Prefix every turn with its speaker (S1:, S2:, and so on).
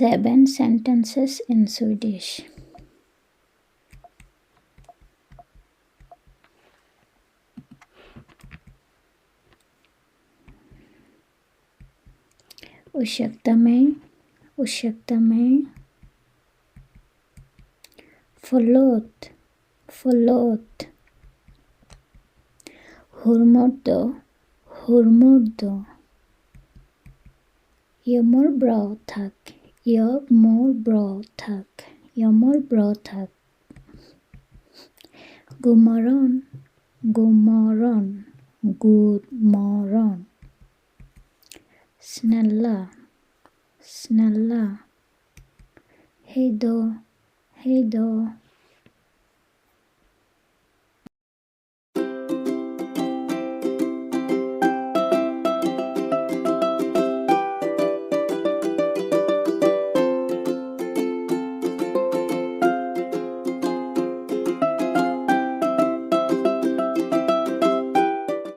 S1: 7 sentences in Swedish. Ursäkta mig. Ursäkta mig. Förlåt. Förlåt. Hur mår du? Hur mår du? Jag mår bra, tack. Jag mår bra, tack. Jag mår bra, tack. God morgon. God morgon. God morgon. Snälla. Snälla. Hej då. Hej då.